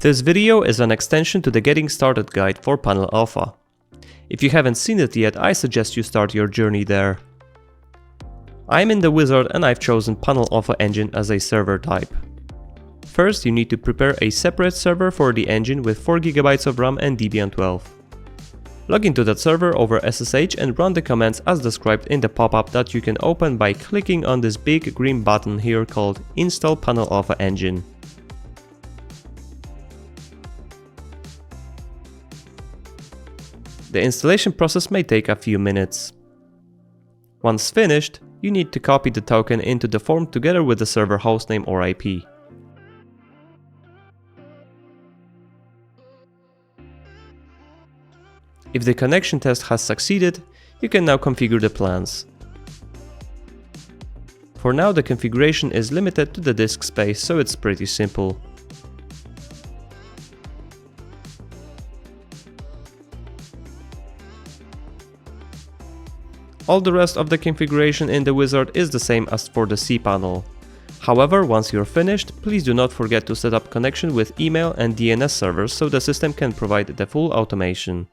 This video is an extension to the Getting Started guide for PanelAlpha. If you haven't seen it yet, I suggest you start your journey there. I'm in the wizard and I've chosen PanelAlpha engine as a server type. First, you need to prepare a separate server for the engine with 4 GB of RAM and Debian 12. Log into that server over SSH and run the commands as described in the pop-up that you can open by clicking on this big green button here called Install PanelAlpha Engine. The installation process may take a few minutes. Once finished, you need to copy the token into the form together with the server hostname or IP. If the connection test has succeeded, you can now configure the plans. For now, the configuration is limited to the disk space, so it's pretty simple. All the rest of the configuration in the wizard is the same as for the cPanel. However, once you're finished, please do not forget to set up connection with email and DNS servers so the system can provide the full automation.